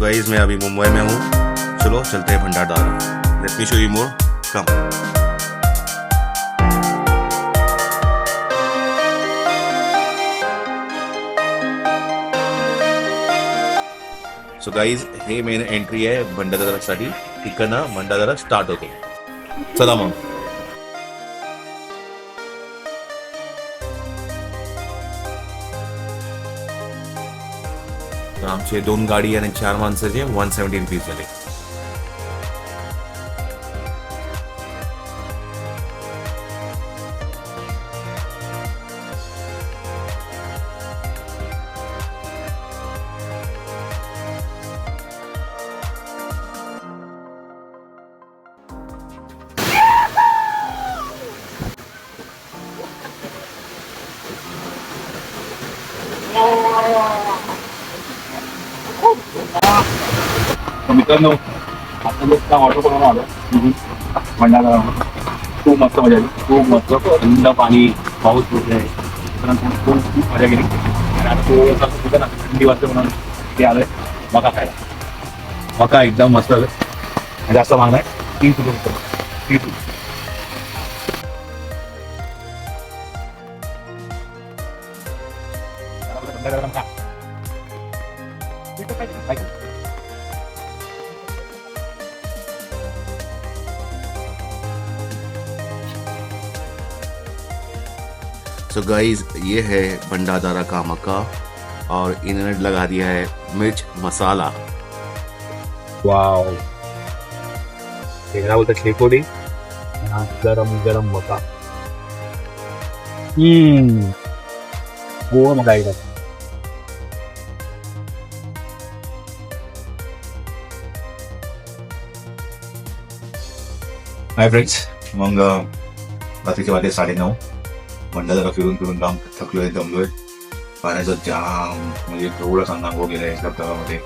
Guys मैं अभी मुंबई में हूँ, चलो चलते हैं Bhandardara. Let me show you more, come. So guys हे मेन एंट्री आहे भंडारदारासाठी. तिकडनं भंडारदारा स्टार्ट होतो. चला मग. आमचे 2 गाडी आणि 4 माणसाचे 170 रुपीज झाले. मित्रांनो, आता लोक ऑर्डर करून आलो भंडारा. खूप मस्त मजा आली, खूप मस्त थंड पाणी, पाऊस पडले, खूप मजा गेली. आणि आता तो ना थंडी वाजते म्हणून ते आलोय मका खायला. मका एकदम मस्त आलं. जास्त महाग नाही, 30 रुपये. 30 रुपये. सो गाइज ये है भंडारदारा का मक्का और इन्होंने लगा दिया है मिर्च मसाला. वाव, क्या बोलते शेकोडी, गरम गरम मका. गोवा मका एकदम. हाय फ्रेंड्स, मग रात्रीचे वाजले 9:30. भंडारदारा फिरून फिरून लांब थकलोय, दमलोय. पाण्याचं जाम म्हणजे एवढं सांगणार हो गेलंय धबधब्यामध्ये.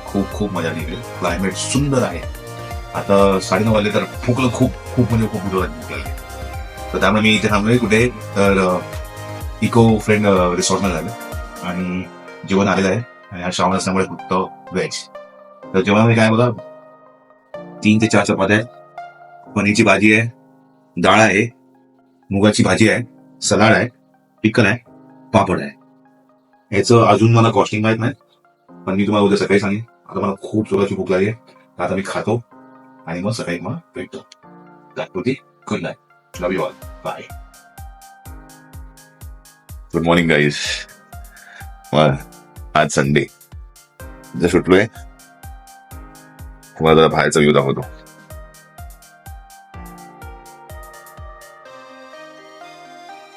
खूप खूप मजा निघली. क्लायमेट सुंदर आहे. आता 9:30 वाजले तर भूकलं खूप खूप म्हणजे खूप भूक लागली. तर त्यामुळे मी इथे थांबलोय कुठे तर इको फ्रेंड रिसॉर्टला झालं आणि जेवण आलेलं आहे. आणि आज श्रावण असल्यामुळे फक्त व्हेज. तर जेवणामध्ये काय बघा, 3 ते 4 चपात्या आहेत, पनीरची भाजी आहे, डाळ आहे, मुगाची भाजी आहे, सलाड आहे, पिकल आहे, पापड आहे. ह्याचं अजून मला कॉस्टिंग माहित नाही, पण मी तुम्हाला उद्या सकाळी सांगेन. आता मला खूप जोराची भूक लागली आहे. आता मी खातो आणि मग सकाळी मला भेटतो. त्यापुरती good night, love you all, bye. Good morning guys. आज संडे जर सुटलोय, तुम्हाला जरा बाहेरचा व्ह्यू दाखवतो.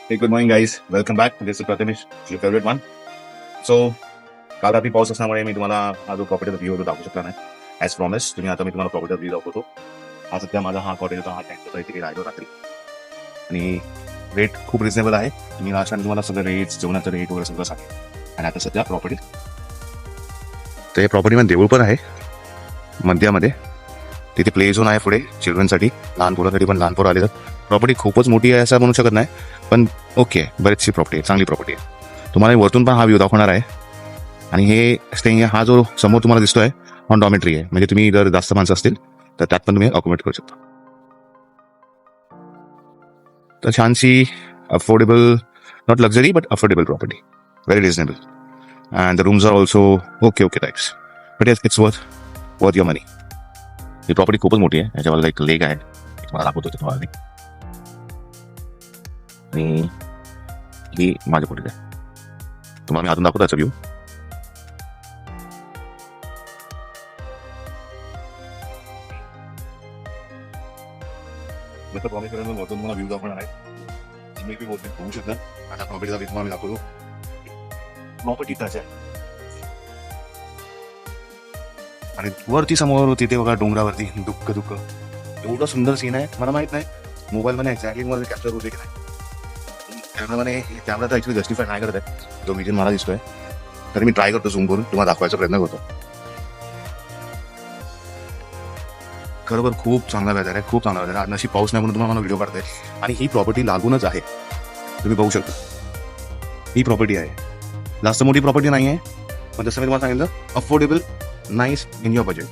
Hey, good morning guys. Welcome back. This is Prathamesh, your favorite one. So, काल रात्री पाऊस असल्यामुळे मी तुम्हाला हा जो प्रॉपर्टीचा व्ह्यू होतो दाखवू शकला नाही. ॲज प्रॉमिस आता मी तुम्हाला प्रॉपर्टीचा व्ह्यू दाखवतो. हा सध्या माझा हा कॉटेज होता, हा टेंट होता, इथे राहिलो रात्री. आणि रेट खूप रिजनेबल आहे. मी लास्ट टाइम तुम्हाला सगळं रेट्स, जेवणाचं रेट वगैरे सगळं सांगेन. आणि आता सध्या प्रॉपर्टी, तर या प्रॉपर्टीमध्ये देऊळ पण आहे मध्यामध्ये. तिथे प्ले झोन आहे पुढे चिल्ड्रनसाठी, लहान पोरांसाठी पण. लहान पोरं आले तर प्रॉपर्टी खूपच मोठी आहे असं म्हणू शकत नाही, पण ओके, बरीचशी प्रॉपर्टी आहे, चांगली प्रॉपर्टी आहे. तुम्हाला वरतून पण हा व्ह्यू दाखवणार आहे. आणि हे स्टेइंग, हा जो समोर तुम्हाला दिसतोय हा डॉमेट्री आहे. म्हणजे तुम्ही जर जास्त माणसं असतील तर त्यात पण तुम्ही अकोमोडेट करू शकता. तर छानशी affordable, not luxury but affordable property, very reasonable. And the rooms are also okay types. But it's worth your money. ही प्रॉपर्टी खूपच मोठी आहे. याच्यावर एक लेक आहे, मला दाखवतो तुम्हाला. आणि ही माझ्या पुढे आहे, तुम्हाला मी अजून दाखवतो याचा व्ह्यू. जसं प्रॉमिस करून वरतून मला व्ह्यू दाखवणार आहे. मी बोलते होऊ शकतं. आता प्रॉपर्टीचा व्ह्यू तुम्हाला मी दाखवतो. प्रॉपर्टी टच आहे. आणि वरती समोर तिथे बघा डोंगरावरती दुःख एवढं सुंदर सीन आहे. मला माहित नाही मोबाईलमध्ये एक्झॅक्टली मला कॅप्चर होते की नाही. कॅमेरा तर ॲक्च्युली जस्टिफाय नाही करत आहे जो विजन मला दिसतोय. तरी मी ट्राय करतो झूम करून तुम्हाला दाखवायचा प्रयत्न करतो. खरोबर खूप चांगला वेदर आहे, खूप चांगला वेदर आहे. आज नशी पाऊस नाही म्हणून तुम्हाला मला व्हिडिओ काढतोय. आणि ही प्रॉपर्टी लागूनच आहे, तुम्ही बघू शकता. ही प्रॉपर्टी आहे, जास्त मोठी प्रॉपर्टी नाही आहे, पण जसं मी तुम्हाला सांगितलं affordable nice in your budget.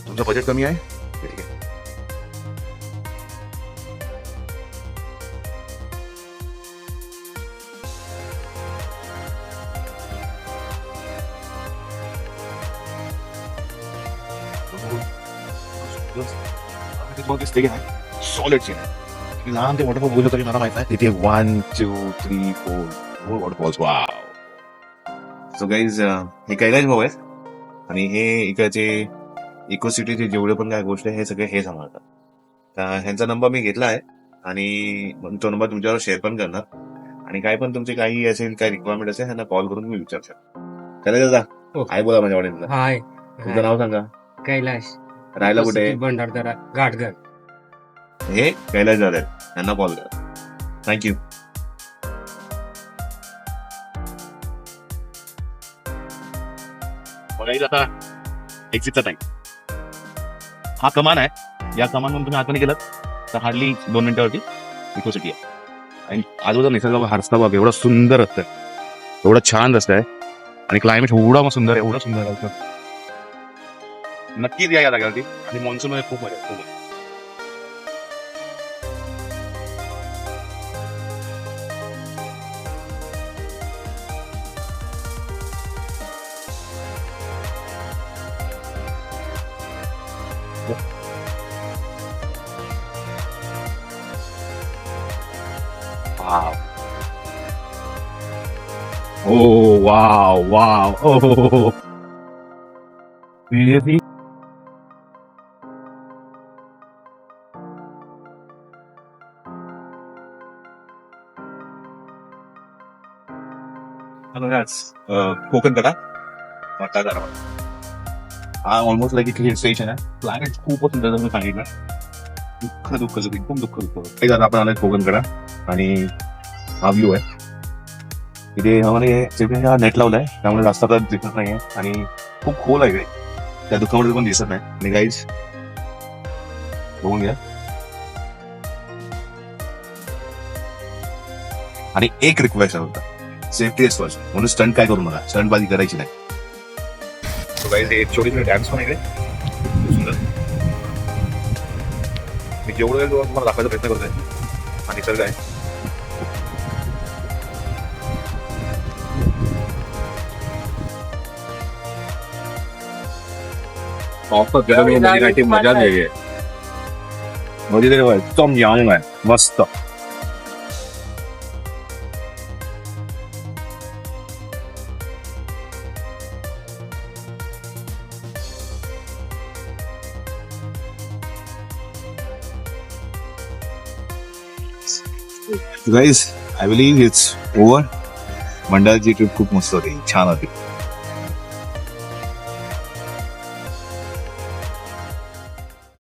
तुमचं बजेट कमी आहे ठीक आहे. सॉलिड सीन आहे. लहान ते वॉटरफॉल बघू तरी मला माहित आहे तिथे 1 2 3 4 वॉटरफॉल्स. वाव. सो गाईज हे कैलाश भाऊ आहेत आणि हे इकडचे इको सिटीचे जेवढे पण काय गोष्ट आहे हे सगळे हे सांभाळतात. तर ह्यांचा नंबर मी घेतला आहे आणि तो नंबर तुमच्यावर शेअर पण करणार. आणि काय पण तुमचे काही असेल काय रिक्वायरमेंट असेल ह्यांना कॉल करून मी विचारू शकतो. कैलाश दादा हो. आहे बोला माझ्या वडिलांना. हाय तुमचं नाव सांगा. कैलाश राहायला कुठे आहे? भंडारदरा घाटघर. हे कैलाश दादा आहेत. त्यांना कॉल करा. थँक्यू. बघायचं आता एक्झिटचा टाइम. हा कमान आहे. या कमानमधून तुम्ही आतमध्ये गेलात तर हार्डली 2 मिनिटावरती इको सिटी आहे. आणि आजूबाजूला निसर्ग हरस्ता बघ. एवढा सुंदर रस्ता आहे. एवढा छान रस्ता आहे आणि क्लायमेट एवढा मग सुंदर आहे. एवढं सुंदर आहे. नक्कीच या जागेवरती. आणि मान्सून मध्ये खूप मजा आहे, खूप मजा. Wow. Oh, wow, wow. Oh. Really? Konkan कडा हा ऑलमोस्ट लाईक एक हिल स्टेशन आहे. क्लायमेट खूपच सुंदर जसं सांगितलं. दुःख एकदम दुःख. एक आपण आलोय कोकणकडा आणि हा व्ह्यू आहे. इथे आम्हाला नेट लावलाय त्यामुळे जास्त आपल्याला दिसत नाहीये आणि खूप खोल आहे. त्या दुःखामध्ये पण दिसत नाही. आणि गाईज बघून घ्या. आणि एक रिक्वेस्ट होता, सेफ्टी इज फर्स्ट. म्हणून स्टंट काय करू नका. स्टंटबाजी करायची नाही. सो गाईज एक छोटी डॅन्स पण आहे खूप सुंदर. मी जेवढं वेळ तुम्हाला दाखवायचा प्रयत्न करतोय. आणि निसर्ग आहे. मजा वेगळी आहे. म्हणजे ते एकदम यंग आहे. मस्त. Guys I believe it's over. मंडळाची ट्रिप खूप मस्त होती. छान होती.